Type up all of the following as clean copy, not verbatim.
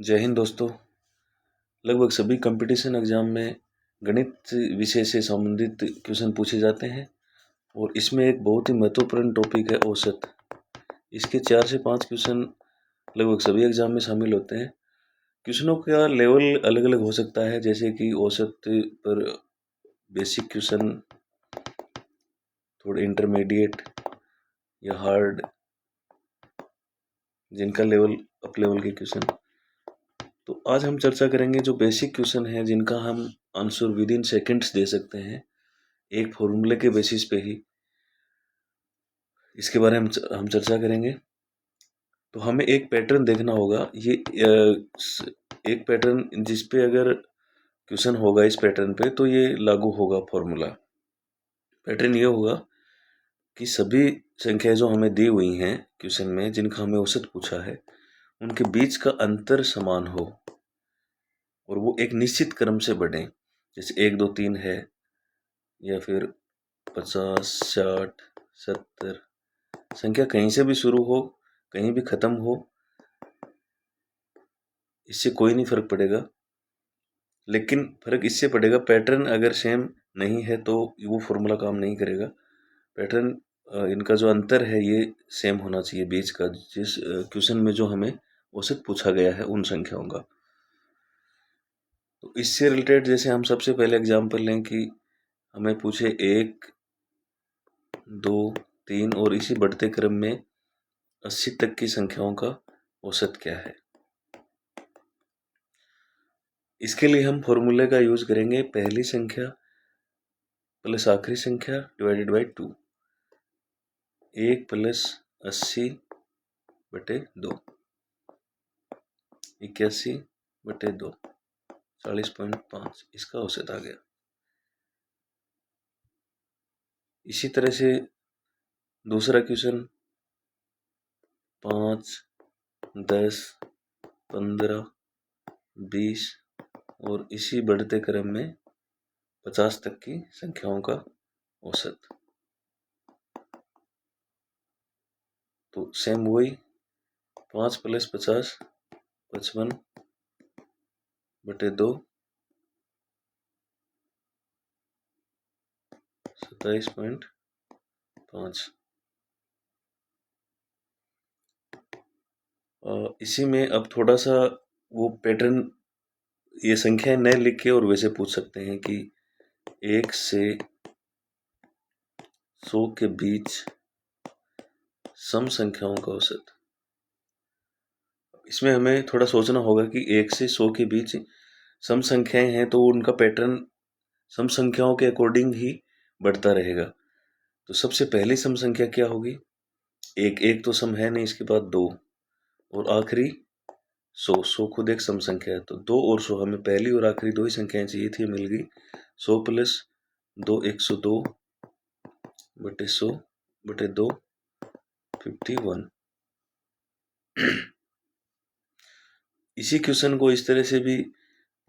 जय हिंद दोस्तों। लगभग सभी कंपटीशन एग्जाम में गणित विषय से संबंधित क्वेश्चन पूछे जाते हैं और इसमें एक बहुत ही महत्वपूर्ण टॉपिक है औसत। इसके 4 से 5 क्वेश्चन लगभग सभी एग्जाम में शामिल होते हैं। क्वेश्चनों का लेवल अलग अलग हो सकता है, जैसे कि औसत पर बेसिक क्वेश्चन, थोड़े इंटरमीडिएट या हार्ड, जिनका लेवल अप लेवल के क्वेश्चन। तो आज हम चर्चा करेंगे जो बेसिक क्वेश्चन है, जिनका हम आंसर विद इन सेकेंड्स दे सकते हैं एक फॉर्मूले के बेसिस पे ही। इसके बारे में हम चर्चा करेंगे। तो हमें एक पैटर्न देखना होगा। ये एक पैटर्न जिस पे अगर क्वेश्चन होगा इस पैटर्न पे तो ये लागू होगा फॉर्मूला। पैटर्न ये होगा कि सभी संख्याएं जो हमें दी हुई हैं क्वेश्चन में, जिनका हमें औसत पूछा है, उनके बीच का अंतर समान हो और वो एक निश्चित क्रम से बढ़े। जैसे 1 2 3 है, या फिर 50 60 70। संख्या कहीं से भी शुरू हो, कहीं भी खत्म हो, इससे कोई नहीं फर्क पड़ेगा। लेकिन फर्क इससे पड़ेगा, पैटर्न अगर सेम नहीं है तो वो फॉर्मूला काम नहीं करेगा। पैटर्न इनका जो अंतर है ये सेम होना चाहिए बीच का, जिस क्वेश्चन में जो हमें औसत पूछा गया है उन संख्याओं का। तो इससे रिलेटेड जैसे हम सबसे पहले एग्जांपल लें कि हमें पूछे 1 2 3 और इसी बढ़ते क्रम में 80 तक की संख्याओं का औसत क्या है। इसके लिए हम फॉर्मूले का यूज करेंगे पहली संख्या प्लस आखिरी संख्या डिवाइडेड बाई 2। 1 प्लस 80/2, 81/2, 40.5, इसका औसत आ गया। इसी तरह से दूसरा क्वेश्चन 5 10 15 20 और इसी बढ़ते क्रम में 50 तक की संख्याओं का औसत। तो सेम वही 5 प्लस 50 55/2, 27.5। इसी में अब थोड़ा सा वो पैटर्न, ये संख्याएं न लिख के और वैसे पूछ सकते हैं कि 1 से 100 के बीच सम संख्याओं का औसत। इसमें हमें थोड़ा सोचना होगा कि 1 से 100 के बीच सम संख्याएं हैं तो उनका पैटर्न सम संख्याओं के अकॉर्डिंग ही बढ़ता रहेगा। तो सबसे पहली सम संख्या क्या होगी? 1 तो सम है नहीं, इसके बाद 2 और आखिरी 100 खुद एक सम संख्या है। तो 2 और 100, हमें पहली और आखिरी दो ही संख्याएं चाहिए थी, मिल गई। 100 प्लस 2 102/100/2, 51। इसी क्वेश्चन को इस तरह से भी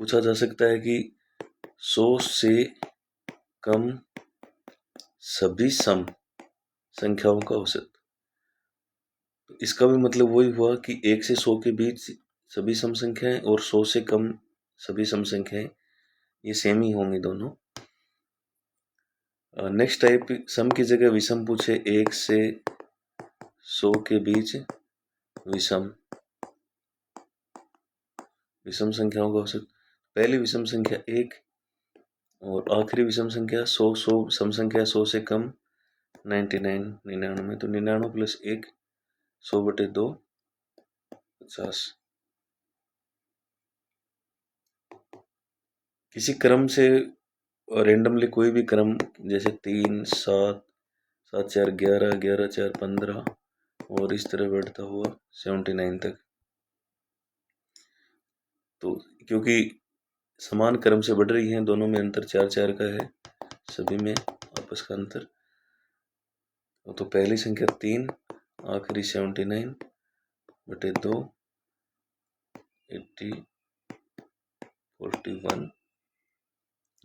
पूछा जा सकता है कि 100 से कम सभी सम संख्याओं का औसत। तो इसका भी मतलब वही हुआ कि 1 से 100 के बीच सभी सम संख्याएं और 100 से कम सभी सम संख्याएं, ये सेम ही होंगी दोनों। नेक्स्ट टाइप, सम की जगह विषम पूछे। 1 से 100 के बीच विषम संख्याओं का औसत। पहली विषम संख्या 1 और आखिरी विषम संख्या 100 सम संख्या 100 से कम 99। तो 99 प्लस 1 100/2, 50। किसी क्रम से रेंडमली कोई भी क्रम, जैसे 3 7 7 4 11 11 4 15 और इस तरह बढ़ता हुआ 79 तक। तो क्योंकि समान क्रम से बढ़ रही हैं, दोनों में अंतर 4 4 का है, सभी में आपस का अंतर। तो पहली संख्या 3, आखिरी 79/2, 80 41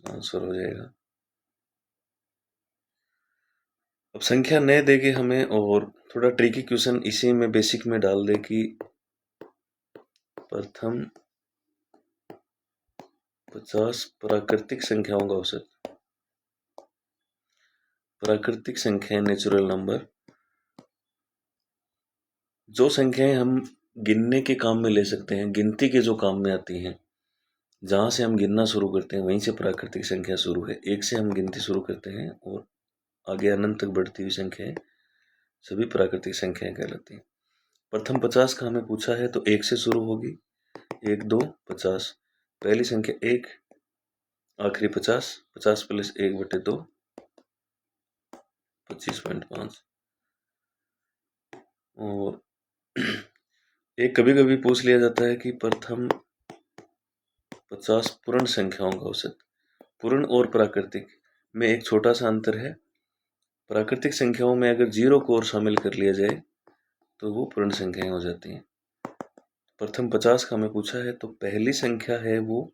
आंसर हो जाएगा। अब संख्या न देके हमें और थोड़ा ट्रिकी क्वेश्चन इसी में बेसिक में डाल दे कि प्रथम 50 प्राकृतिक संख्याओं का औसत। प्राकृतिक संख्याएं, नेचुरल नंबर, जो संख्याएं हम गिनने के काम में ले सकते हैं, गिनती के जो काम में आती हैं, जहाँ से हम गिनना शुरू करते हैं वहीं से प्राकृतिक संख्या शुरू है। 1 से हम गिनती शुरू करते हैं और आगे अनंत तक बढ़ती हुई संख्याएं सभी प्राकृतिक संख्याएं कहलाती हैं। प्रथम 50 का हमें पूछा है तो 1 से शुरू होगी। 1 2 50, पहली संख्या 1, आखिरी 50, 50 प्लस 1/2 25.5। और एक कभी कभी पूछ लिया जाता है कि प्रथम 50 पूर्ण संख्याओं का औसत। पूर्ण और प्राकृतिक में एक छोटा सा अंतर है। प्राकृतिक संख्याओं में अगर 0 को और शामिल कर लिया जाए तो वो पूर्ण संख्याएं हो जाती हैं। प्रथम 50 का हमें पूछा है तो पहली संख्या है वो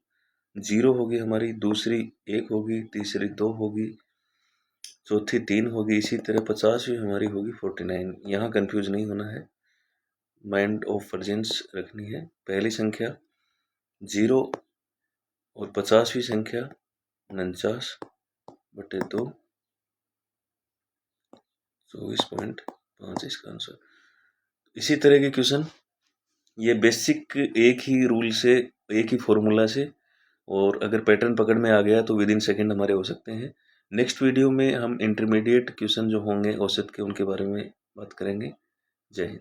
0 होगी हमारी, दूसरी 1 होगी, तीसरी 2 होगी, चौथी 3 होगी, इसी तरह 50वीं हमारी होगी 49। यहाँ कंफ्यूज नहीं होना है, माइंड ऑफ प्रेजेंस रखनी है। पहली संख्या 0 और 50वीं संख्या 49/2 24.5 इसका आंसर। इसी तरह के क्वेश्चन, ये बेसिक एक ही रूल से, एक ही फॉर्मूला से, और अगर पैटर्न पकड़ में आ गया तो विद इन सेकेंड हमारे हो सकते हैं। नेक्स्ट वीडियो में हम इंटरमीडिएट क्वेश्चन जो होंगे औसत के, उनके बारे में बात करेंगे। जय हिंद।